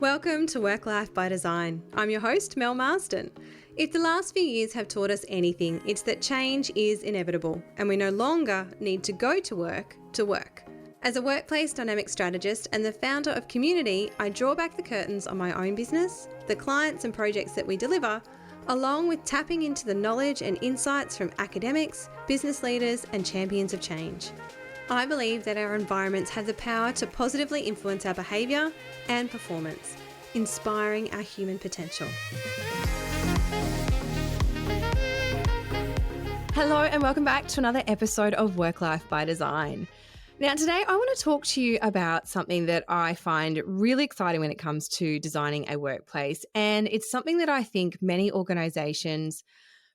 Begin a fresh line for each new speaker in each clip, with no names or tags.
Welcome to Work Life by Design. I'm your host, Mel Marsden. If the last few years have taught us anything, it's that change is inevitable and we no longer need to go to work to work. As a workplace dynamic strategist and the founder of Community, I draw back the curtains on my own business, the clients and projects that we deliver, along with tapping into the knowledge and insights from academics, business leaders, and champions of change. I believe that our environments have the power to positively influence our behaviour and performance, inspiring our human potential. Hello and welcome back to another episode of Work Life by Design. Now today I want to talk to you about something that I find really exciting when it comes to designing a workplace, and it's something that I think many organisations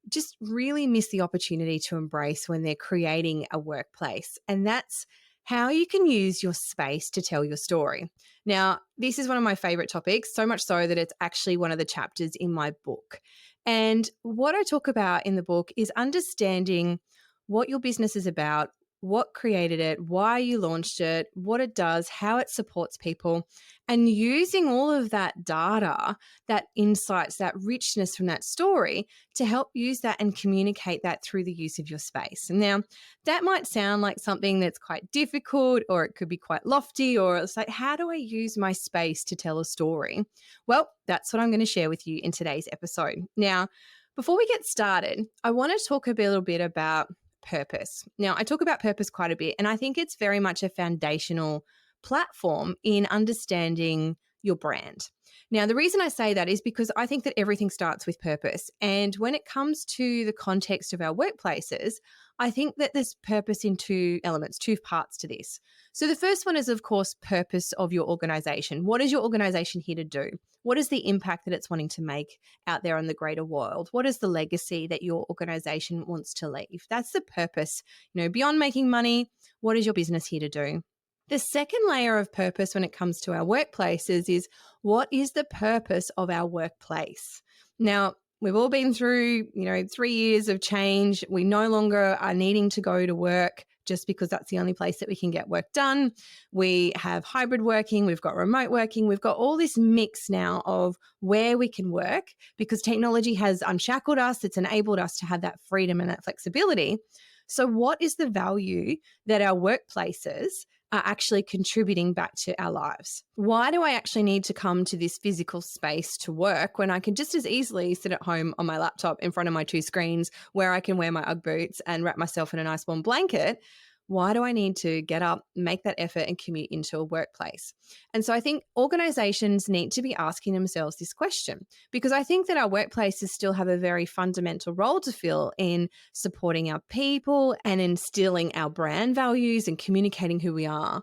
just really miss the opportunity to embrace when they're creating a workplace, and that's how you can use your space to tell your story. Now, this is one of my favorite topics, so much so that it's actually one of the chapters in my book. And what I talk about in the book is understanding what your business is about, what created it, why you launched it, what it does, how it supports people, and using all of that data, that insights, that richness from that story to help use that and communicate that through the use of your space. Now, that might sound like something that's quite difficult, or it could be quite lofty, or it's like, how do I use my space to tell a story? Well, that's what I'm going to share with you in today's episode. Now, before we get started, I want to talk a little bit about purpose. Now, I talk about purpose quite a bit, and I think it's very much a foundational platform in understanding your brand. Now, the reason I say that is because I think that everything starts with purpose. And when it comes to the context of our workplaces, I think that there's purpose in two elements, two parts to this. So the first one is, of course, purpose of your organization. What is your organization here to do? What is the impact that it's wanting to make out there in the greater world? What is the legacy that your organization wants to leave? That's the purpose. Beyond making money, what is your business here to do? The second layer of purpose when it comes to our workplaces is, what is the purpose of our workplace? Now, we've all been through, 3 years of change. We no longer are needing to go to work just because that's the only place that we can get work done. We have hybrid working, we've got remote working, we've got all this mix now of where we can work because technology has unshackled us. It's enabled us to have that freedom and that flexibility. So what is the value that our workplaces are actually contributing back to our lives? Why do I actually need to come to this physical space to work when I can just as easily sit at home on my laptop in front of my two screens where I can wear my Ugg boots and wrap myself in a nice warm blanket? Why do I need to get up, make that effort and commute into a workplace? And so I think organizations need to be asking themselves this question, because I think that our workplaces still have a very fundamental role to fill in supporting our people and instilling our brand values and communicating who we are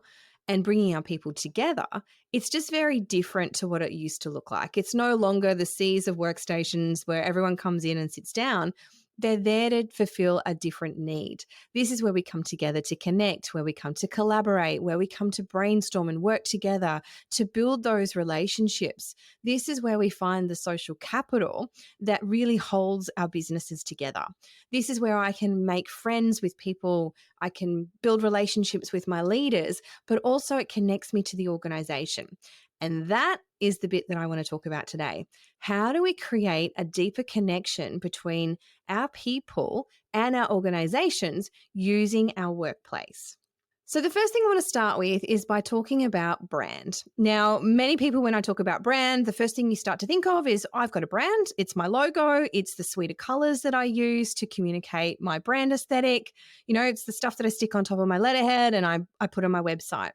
and bringing our people together. It's just very different to what it used to look like. It's no longer the seas of workstations where everyone comes in and sits down. They're there to fulfill a different need. This is where we come together to connect, where we come to collaborate, where we come to brainstorm and work together to build those relationships. This is where we find the social capital that really holds our businesses together. This is where I can make friends with people, I can build relationships with my leaders, but also it connects me to the organization. And that is the bit that I want to talk about today. How do we create a deeper connection between our people and our organizations using our workplace? So the first thing I want to start with is by talking about brand. Now, many people, when I talk about brand, the first thing you start to think of is, I've got a brand, it's my logo, it's the suite of colors that I use to communicate my brand aesthetic. It's the stuff that I stick on top of my letterhead and I put on my website.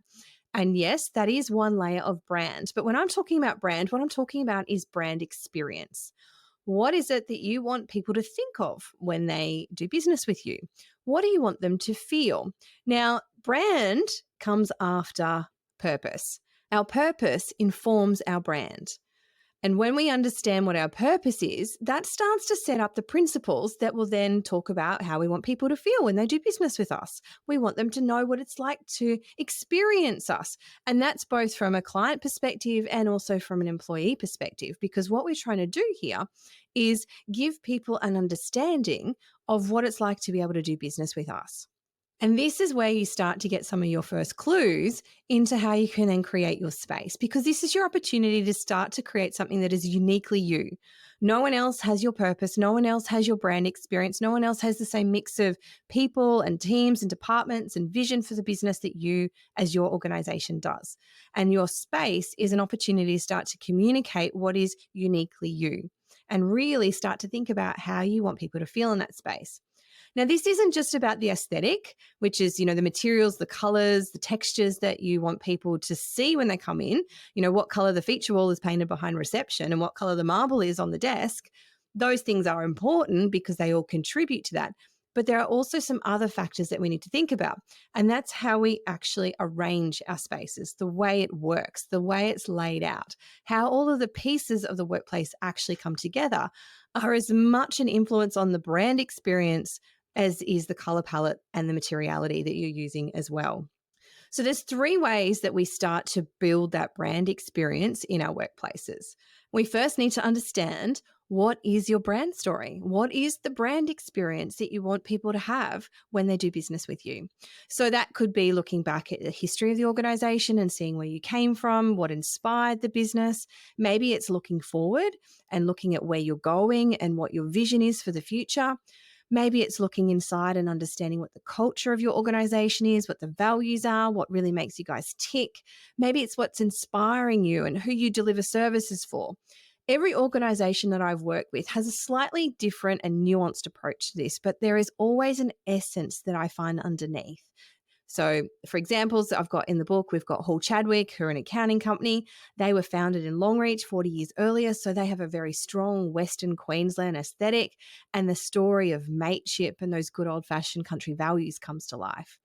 And yes, that is one layer of brand. But when I'm talking about brand, what I'm talking about is brand experience. What is it that you want people to think of when they do business with you? What do you want them to feel? Now, brand comes after purpose. Our purpose informs our brand. And when we understand what our purpose is, that starts to set up the principles that will then talk about how we want people to feel when they do business with us. We want them to know what it's like to experience us. And that's both from a client perspective and also from an employee perspective, because what we're trying to do here is give people an understanding of what it's like to be able to do business with us. And this is where you start to get some of your first clues into how you can then create your space, because this is your opportunity to start to create something that is uniquely you. No one else has your purpose. No one else has your brand experience. No one else has the same mix of people and teams and departments and vision for the business that you as your organization does. And your space is an opportunity to start to communicate what is uniquely you and really start to think about how you want people to feel in that space. Now, this isn't just about the aesthetic, which is, the materials, the colors, the textures that you want people to see when they come in, what color the feature wall is painted behind reception and what color the marble is on the desk. Those things are important because they all contribute to that. But there are also some other factors that we need to think about. And that's how we actually arrange our spaces, the way it works, the way it's laid out, how all of the pieces of the workplace actually come together are as much an influence on the brand experience as is the color palette and the materiality that you're using as well. So there's 3 ways that we start to build that brand experience in our workplaces. We first need to understand, what is your brand story? What is the brand experience that you want people to have when they do business with you? So that could be looking back at the history of the organization and seeing where you came from, what inspired the business. Maybe it's looking forward and looking at where you're going and what your vision is for the future. Maybe it's looking inside and understanding what the culture of your organization is, what the values are, what really makes you guys tick. Maybe it's what's inspiring you and who you deliver services for. Every organization that I've worked with has a slightly different and nuanced approach to this, but there is always an essence that I find underneath. So, for examples that I've got in the book, we've got Hall Chadwick, who are an accounting company. They were founded in Longreach 40 years earlier, so they have a very strong Western Queensland aesthetic, and the story of mateship and those good old-fashioned country values comes to life.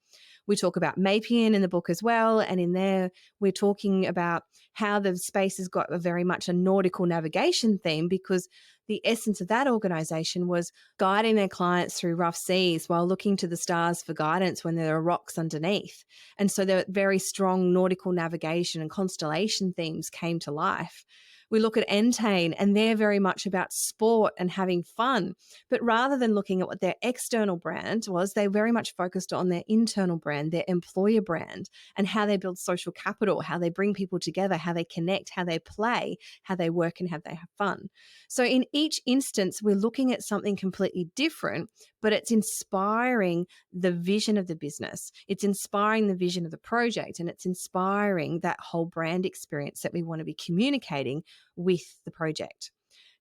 We talk about Mapian in the book as well, and in there we're talking about how the space has got very much a nautical navigation theme, because the essence of that organization was guiding their clients through rough seas while looking to the stars for guidance when there are rocks underneath. And so the very strong nautical navigation and constellation themes came to life. We look at Entain, and they're very much about sport and having fun. But rather than looking at what their external brand was, they very much focused on their internal brand, their employer brand, and how they build social capital, how they bring people together, how they connect, how they play, how they work, and how they have fun. So in each instance, we're looking at something completely different, but it's inspiring the vision of the business. It's inspiring the vision of the project, and it's inspiring that whole brand experience that we want to be communicating with the project.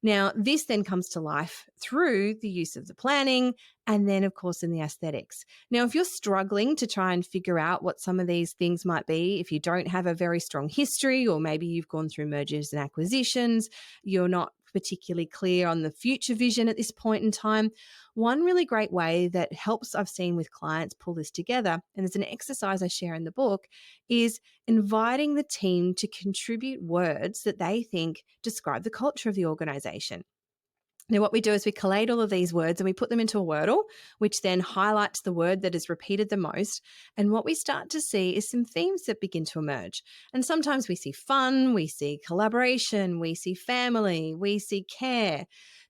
Now, this then comes to life through the use of the planning and then, of course, in the aesthetics. Now, if you're struggling to try and figure out what some of these things might be, if you don't have a very strong history, or maybe you've gone through mergers and acquisitions, you're not particularly clear on the future vision at this point in time, one really great way that helps, I've seen with clients, pull this together, and there's an exercise I share in the book, is inviting the team to contribute words that they think describe the culture of the organization. Now, what we do is we collate all of these words and we put them into a Wordle, which then highlights the word that is repeated the most. And what we start to see is some themes that begin to emerge. And sometimes we see fun, we see collaboration, we see family, we see care.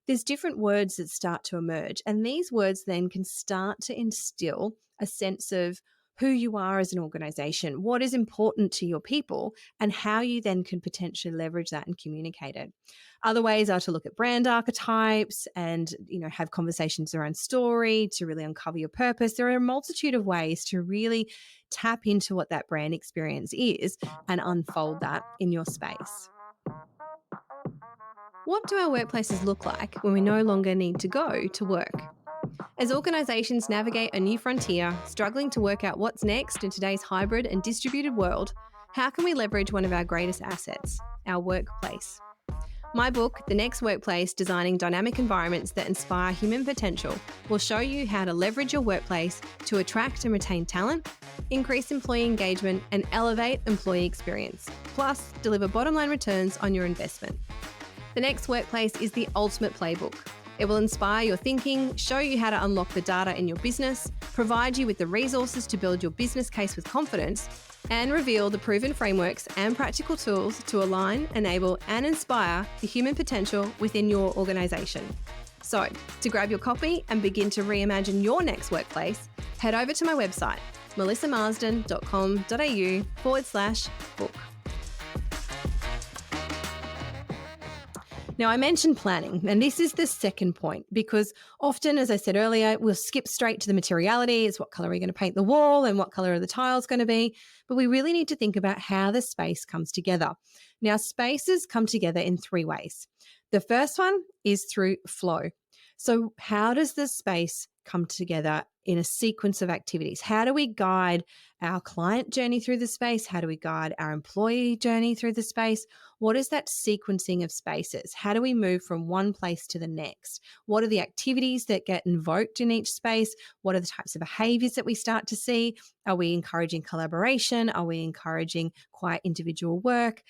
There's different words that start to emerge. And these words then can start to instill a sense of who you are as an organization, what is important to your people, and how you then can potentially leverage that and communicate it. Other ways are to look at brand archetypes and, have conversations around story to really uncover your purpose. There are a multitude of ways to really tap into what that brand experience is and unfold that in your space. What do our workplaces look like when we no longer need to go to work? As organisations navigate a new frontier, struggling to work out what's next in today's hybrid and distributed world, how can we leverage one of our greatest assets, our workplace? My book, The Next Workplace, Designing Dynamic Environments That Inspire Human Potential, will show you how to leverage your workplace to attract and retain talent, increase employee engagement, and elevate employee experience, plus deliver bottom-line returns on your investment. The Next Workplace is the ultimate playbook. It will inspire your thinking, show you how to unlock the data in your business, provide you with the resources to build your business case with confidence, and reveal the proven frameworks and practical tools to align, enable, and inspire the human potential within your organisation. So, to grab your copy and begin to reimagine your next workplace, head over to my website, melissamarsden.com.au/book. Now, I mentioned planning, and this is the second point because often, as I said earlier, we'll skip straight to the materiality. It's what color are we going to paint the wall and what color are the tiles going to be. But we really need to think about how the space comes together. Now, spaces come together in three ways. The first one is through flow. So, how does the space come together in a sequence of activities? How do we guide our client journey through the space? How do we guide our employee journey through the space? What is that sequencing of spaces? How do we move from one place to the next? What are the activities that get invoked in each space? What are the types of behaviors that we start to see? Are we encouraging collaboration? Are we encouraging quiet individual work?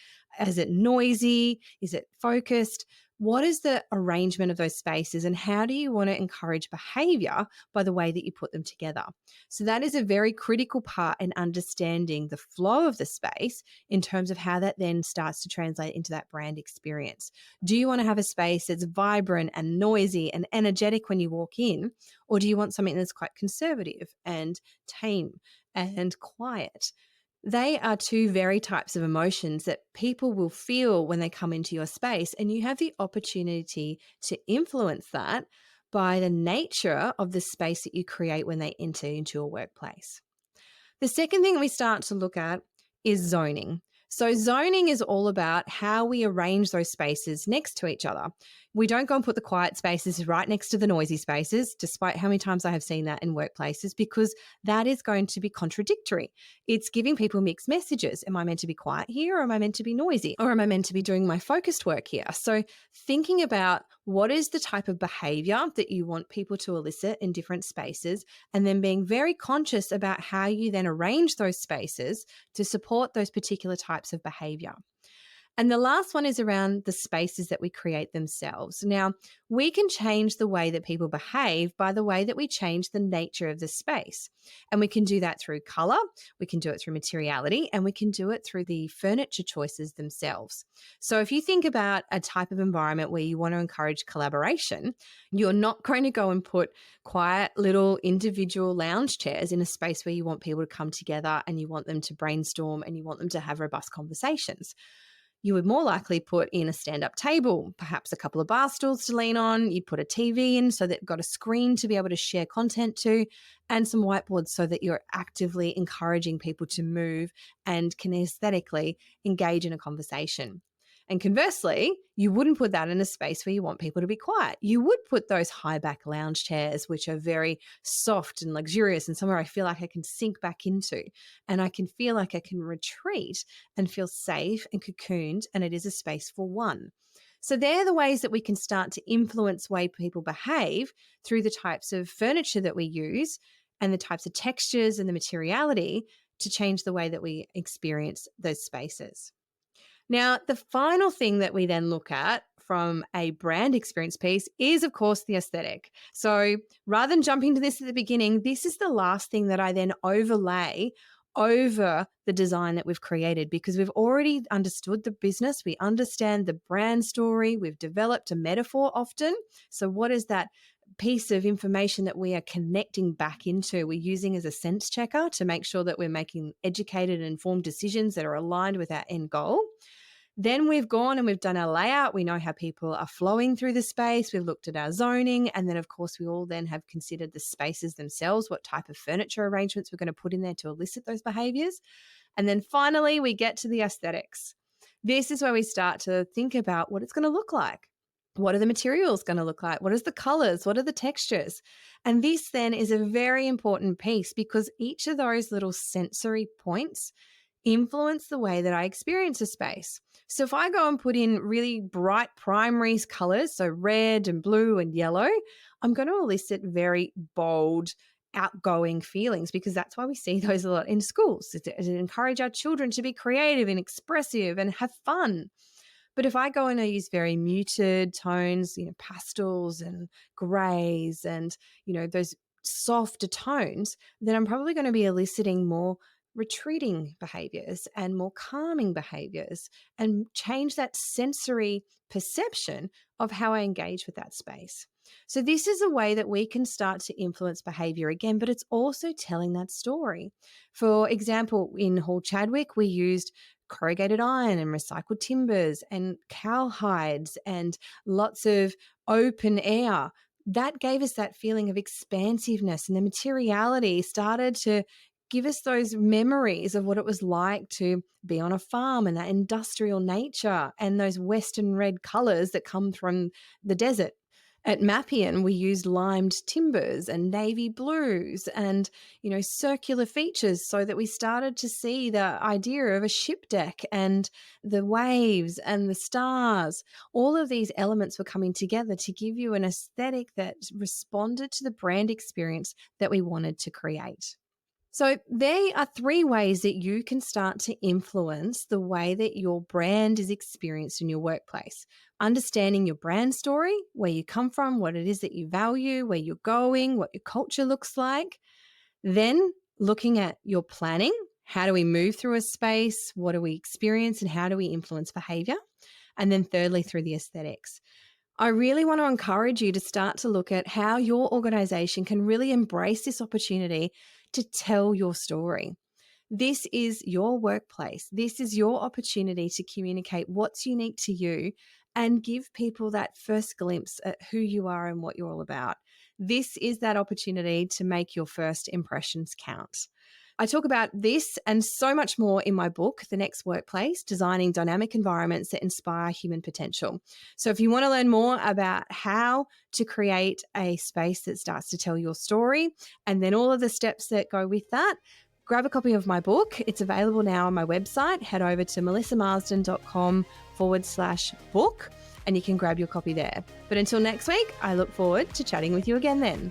Is it noisy? Is it focused? What is the arrangement of those spaces and how do you want to encourage behavior by the way that you put them together? So that is a very critical part in understanding the flow of the space in terms of how that then starts to translate into that brand experience. Do you want to have a space that's vibrant and noisy and energetic when you walk in, or do you want something that's quite conservative and tame and quiet? They are two very types of emotions that people will feel when they come into your space, and you have the opportunity to influence that by the nature of the space that you create when they enter into your workplace. The second thing we start to look at is zoning. So, zoning is all about how we arrange those spaces next to each other. We don't go and put the quiet spaces right next to the noisy spaces, despite how many times I have seen that in workplaces, because that is going to be contradictory. It's giving people mixed messages. Am I meant to be quiet here, or am I meant to be noisy? Or am I meant to be doing my focused work here? So, thinking about what is the type of behavior that you want people to elicit in different spaces, and then being very conscious about how you then arrange those spaces to support those particular types of behavior. And the last one is around the spaces that we create themselves. Now, we can change the way that people behave by the way that we change the nature of the space. And we can do that through color, we can do it through materiality, and we can do it through the furniture choices themselves. So if you think about a type of environment where you want to encourage collaboration, you're not going to go and put quiet little individual lounge chairs in a space where you want people to come together and you want them to brainstorm and you want them to have robust conversations. You would more likely put in a stand-up table, perhaps a couple of bar stools to lean on. You'd put a TV in so that you've got a screen to be able to share content to, and some whiteboards so that you're actively encouraging people to move and kinesthetically engage in a conversation. And conversely, you wouldn't put that in a space where you want people to be quiet. You would put those high back lounge chairs, which are very soft and luxurious and somewhere I feel like I can sink back into and I can feel like I can retreat and feel safe and cocooned, and it is a space for one. So they're the ways that we can start to influence the way people behave through the types of furniture that we use and the types of textures and the materiality to change the way that we experience those spaces. Now, the final thing that we then look at from a brand experience piece is, of course, the aesthetic. So rather than jumping to this at the beginning, this is the last thing that I then overlay over the design that we've created because we've already understood the business. We understand the brand story. We've developed a metaphor often. So what is that piece of information that we are connecting back into? We're using as a sense checker to make sure that we're making educated and informed decisions that are aligned with our end goal. Then we've gone and we've done our layout. We know how people are flowing through the space. We've looked at our zoning. And then, of course, we all then have considered the spaces themselves, what type of furniture arrangements we're going to put in there to elicit those behaviors. And then finally, we get to the aesthetics. This is where we start to think about what it's going to look like. What are the materials going to look like? What is the colors? What are the textures? And this then is a very important piece because each of those little sensory points influence the way that I experience a space. So if I go and put in really bright primary colors, so red and blue and yellow, I'm going to elicit very bold, outgoing feelings because that's why we see those a lot in schools. To encourage our children to be creative and expressive and have fun. But if I go and I use very muted tones, pastels and grays and, those softer tones, then I'm probably going to be eliciting more retreating behaviors and more calming behaviors and change that sensory perception of how I engage with that space. So, this is a way that we can start to influence behavior again, but it's also telling that story. For example, in Hall Chadwick, we used corrugated iron and recycled timbers and cow hides and lots of open air. That gave us that feeling of expansiveness, and the materiality started to give us those memories of what it was like to be on a farm and that industrial nature and those Western red colors that come from the desert. At Mapian, we used limed timbers and navy blues and, circular features so that we started to see the idea of a ship deck and the waves and the stars. All of these elements were coming together to give you an aesthetic that responded to the brand experience that we wanted to create. So, there are three ways that you can start to influence the way that your brand is experienced in your workplace. Understanding your brand story, where you come from, what it is that you value, where you're going, what your culture looks like. Then, looking at your planning. How do we move through a space? What do we experience? And how do we influence behavior? And then, thirdly, through the aesthetics. I really want to encourage you to start to look at how your organization can really embrace this opportunity to tell your story. This is your workplace. This is your opportunity to communicate what's unique to you and give people that first glimpse at who you are and what you're all about. This is that opportunity to make your first impressions count. I talk about this and so much more in my book, The Next Workplace, Designing Dynamic Environments that Inspire Human Potential. So if you want to learn more about how to create a space that starts to tell your story and then all of the steps that go with that, grab a copy of my book. It's available now on my website. Head over to melissamarsden.com/book and you can grab your copy there. But until next week, I look forward to chatting with you again then.